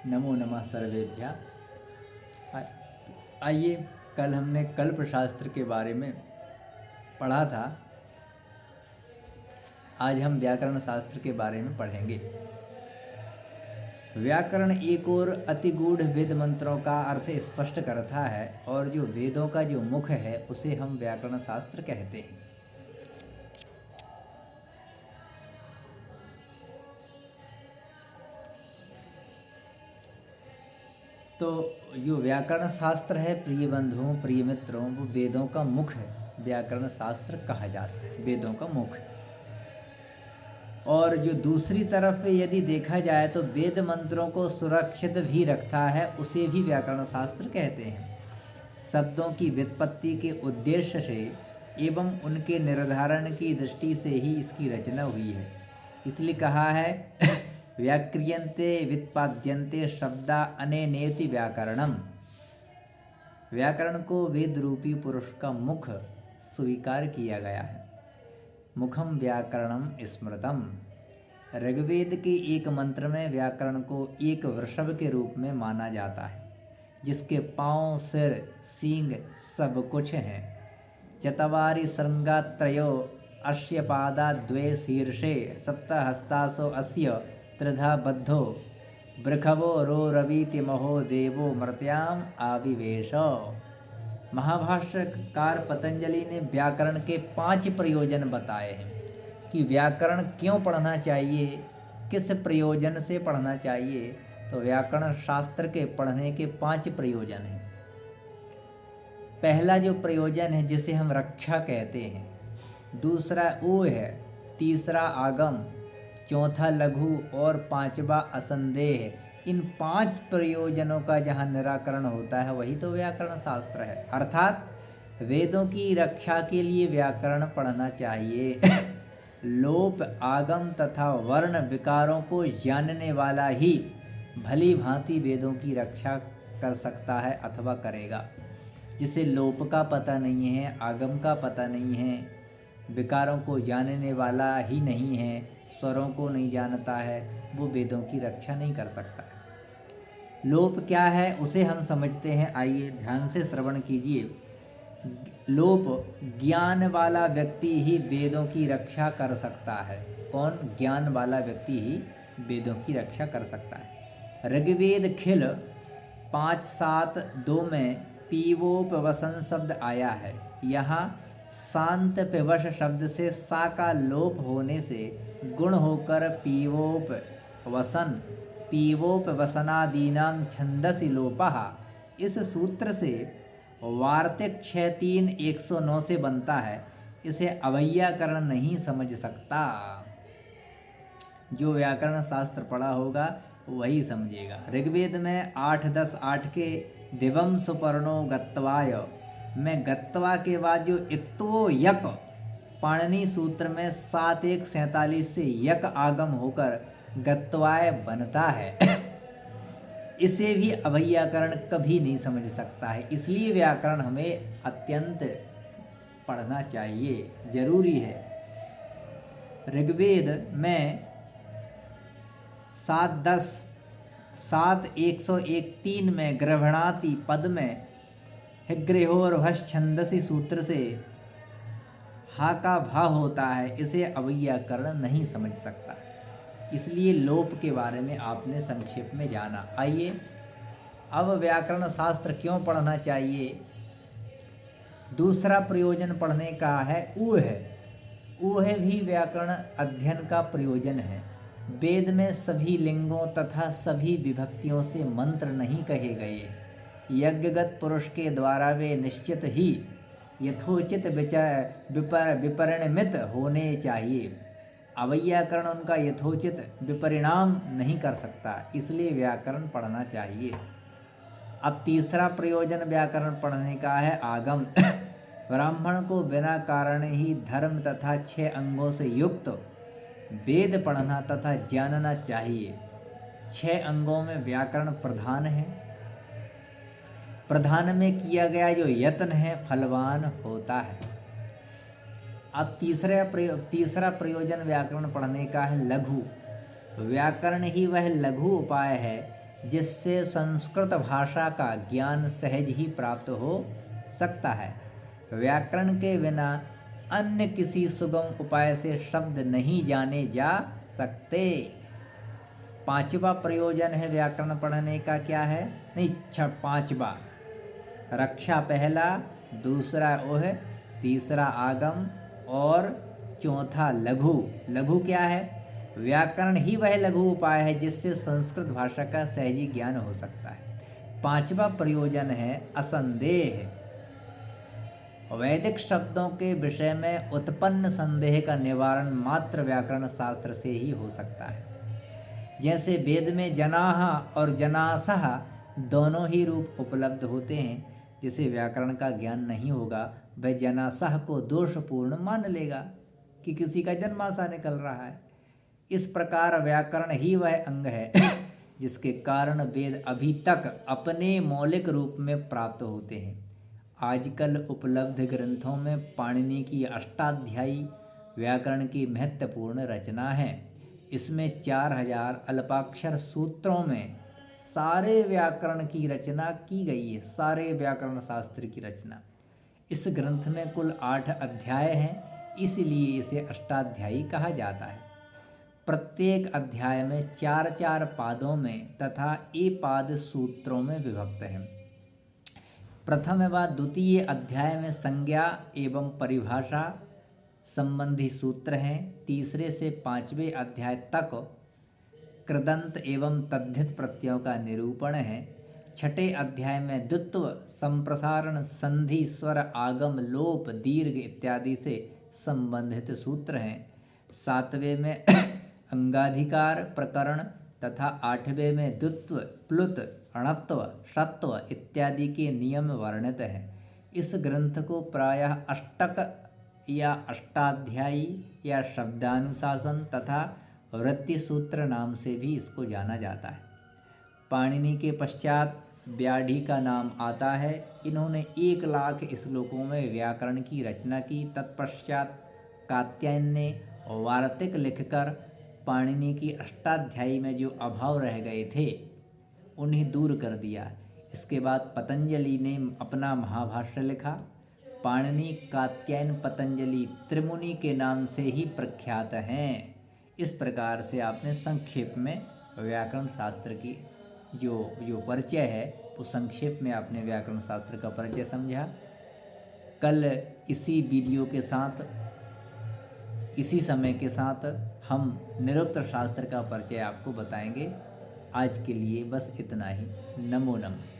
नमो नमः सर्वेभ्यः। आइए, कल हमने कल्पशास्त्र के बारे में पढ़ा था। आज हम व्याकरण शास्त्र के बारे में पढ़ेंगे। व्याकरण एक और अति गूढ़ वेद मंत्रों का अर्थ स्पष्ट करता है और जो वेदों का जो मुख है उसे हम व्याकरण शास्त्र कहते हैं। तो जो व्याकरण शास्त्र है, प्रिय बंधुओं प्रिय मित्रों, वो वेदों का मुख है। व्याकरण शास्त्र कहा जाता है वेदों का मुख। और जो दूसरी तरफ यदि देखा जाए तो वेद मंत्रों को सुरक्षित भी रखता है, उसे भी व्याकरण शास्त्र कहते हैं। शब्दों की व्युत्पत्ति के उद्देश्य से एवं उनके निर्धारण की दृष्टि से ही इसकी रचना हुई है। इसलिए कहा है व्याक्रियन्ते व्युत्पाद्यन्ते शब्दा अनेनेति व्याकरणम। व्याकरण को वेद रूपी पुरुष का मुख स्वीकार किया गया है। मुखम व्याकरणम स्मृतम। ऋग्वेद के एक मंत्र में व्याकरण को एक वृषभ के रूप में माना जाता है, जिसके पाँव, सिर, सींग सब कुछ हैं। चत्वारि शृंगा त्रयो अस्य पादा द्वे शीर्षे सप्तहस्तासो अस्य त्रिधा बद्धो वृषभो रोरवीति महो देवो मर्त्याम आविवेश। महाभाष्यकार पतंजलि ने व्याकरण के 5 प्रयोजन बताए हैं कि व्याकरण क्यों पढ़ना चाहिए, किस प्रयोजन से पढ़ना चाहिए। तो व्याकरण शास्त्र के पढ़ने के 5 प्रयोजन हैं। पहला जो प्रयोजन है जिसे हम रक्षा कहते हैं, दूसरा ऊह है, तीसरा आगम, चौथा लघु और पांचवा असंदेह। इन 5 प्रयोजनों का जहाँ निराकरण होता है वही तो व्याकरण शास्त्र है। अर्थात वेदों की रक्षा के लिए व्याकरण पढ़ना चाहिए। लोप, आगम तथा वर्ण विकारों को जानने वाला ही भली भांति वेदों की रक्षा कर सकता है अथवा करेगा। जिसे लोप का पता नहीं है, आगम का पता नहीं है, विकारों को जानने वाला ही नहीं है, स्वरों को नहीं जानता है, वो वेदों की रक्षा नहीं कर सकता है। लोप क्या है उसे हम समझते हैं। आइए ध्यान से श्रवण कीजिए। लोप, ज्ञान वाला व्यक्ति ही वेदों की रक्षा कर सकता है। कौन? ज्ञान वाला व्यक्ति ही वेदों की रक्षा कर सकता है। ऋग्वेद खिल 5.7.2 में पीवोपवसन शब्द आया है। यहाँ शांत पिवश शब्द से सा का लोप होने से गुण होकर पीवोपवसन, पीवोपवसनादीनां छंदसि लोपः। इस सूत्र से वार्तिक 6.3.109 से बनता है। इसे अवैयाकरण नहीं समझ सकता। जो व्याकरण शास्त्र पढ़ा होगा वही समझेगा। ऋग्वेद में 8.10.8 के दिवम सुपर्णो गत्वाय में गत्वा के बाद जो इक्तो यक, पाणिनि सूत्र में 7.1.47 से यक आगम होकर गत्वाय बनता है। इसे भी अवैयाकरण कभी नहीं समझ सकता है। इसलिए व्याकरण हमें अत्यंत पढ़ना चाहिए, जरूरी है। ऋग्वेद में 7.103 में गृह्णाति पद में हिग्रेहोर्भश छंदसी सूत्र से हा का भा होता है। इसे अवैयाकरण नहीं समझ सकता। इसलिए लोप के बारे में आपने संक्षेप में जाना। आइए अब व्याकरण शास्त्र क्यों पढ़ना चाहिए। दूसरा प्रयोजन पढ़ने का है ऊह। ऊह भी व्याकरण अध्ययन का प्रयोजन है। वेद में सभी लिंगों तथा सभी विभक्तियों से मंत्र नहीं कहे गए। यज्ञगत पुरुष के द्वारा वे निश्चित ही यथोचित विपरिणमित होने चाहिए। अवैयाकरण उनका यथोचित विपरिणाम नहीं कर सकता। इसलिए व्याकरण पढ़ना चाहिए। अब तीसरा प्रयोजन व्याकरण पढ़ने का है आगम। ब्राह्मण को बिना कारण ही धर्म तथा 6 अंगों से युक्त वेद पढ़ना तथा जानना चाहिए। 6 अंगों में व्याकरण प्रधान है। प्रधान में किया गया जो यत्न है फलवान होता है। अब तीसरा प्रयोजन व्याकरण पढ़ने का है लघु। व्याकरण ही वह लघु उपाय है जिससे संस्कृत भाषा का ज्ञान सहज ही प्राप्त हो सकता है। व्याकरण के बिना अन्य किसी सुगम उपाय से शब्द नहीं जाने जा सकते। पांचवा प्रयोजन है व्याकरण पढ़ने का, क्या है? नहीं, पांचवा रक्षा पहला, दूसरा ओह, तीसरा आगम और चौथा लघु। लघु क्या है? व्याकरण ही वह लघु उपाय है जिससे संस्कृत भाषा का सहजी ज्ञान हो सकता है। पांचवा प्रयोजन है असंदेह। वैदिक शब्दों के विषय में उत्पन्न संदेह का निवारण मात्र व्याकरण शास्त्र से ही हो सकता है। जैसे वेद में जनाह और जनासह दोनों ही रूप उपलब्ध होते हैं, जिसे व्याकरण का ज्ञान नहीं होगा वह जनासह को दोषपूर्ण मान लेगा कि किसी का जन्माशा निकल रहा है। इस प्रकार व्याकरण ही वह अंग है जिसके कारण वेद अभी तक अपने मौलिक रूप में प्राप्त होते हैं। आजकल उपलब्ध ग्रंथों में पाणिनि की अष्टाध्यायी व्याकरण की महत्वपूर्ण रचना है। इसमें 4000 अल्पाक्षर सूत्रों में सारे व्याकरण की रचना की गई है, सारे व्याकरण शास्त्र की रचना। इस ग्रंथ में कुल 8 अध्याय हैं, इसलिए इसे अष्टाध्यायी कहा जाता है। प्रत्येक अध्याय में 4-4 पादों में तथा एपाद सूत्रों में विभक्त है। प्रथम व द्वितीय अध्याय में संज्ञा एवं परिभाषा संबंधी सूत्र हैं। तीसरे से 5वें अध्याय तक कृदंत एवं तद्धित प्रत्ययों का निरूपण है। छठे अध्याय में द्वित्व, संप्रसारण, संधि, स्वर, आगम, लोप, दीर्घ इत्यादि से संबंधित सूत्र हैं। 7वें में अंगाधिकार प्रकरण तथा 8वें में द्वित्व, प्लुत, अणत्व, षत्व इत्यादि के नियम वर्णित हैं। इस ग्रंथ को प्रायः अष्टक या अष्टाध्यायी या शब्दानुशासन तथा वृत्ति सूत्र नाम से भी इसको जाना जाता है। पाणिनि के पश्चात व्याढ़ी का नाम आता है। इन्होंने 1 लाख श्लोकों में व्याकरण की रचना की। तत्पश्चात कात्यायन ने वार्तिक लिखकर पाणिनि की अष्टाध्यायी में जो अभाव रह गए थे उन्हें दूर कर दिया। इसके बाद पतंजलि ने अपना महाभाष्य लिखा। पाणिनि, कात्यायन, पतंजलि त्रिमुनि के नाम से ही प्रख्यात हैं। इस प्रकार से आपने संक्षेप में व्याकरण शास्त्र की जो परिचय है वो संक्षेप में आपने व्याकरण शास्त्र का परिचय समझा। कल इसी वीडियो के साथ, इसी समय के साथ हम निरुक्त शास्त्र का परिचय आपको बताएंगे। आज के लिए बस इतना ही। नमो नमः।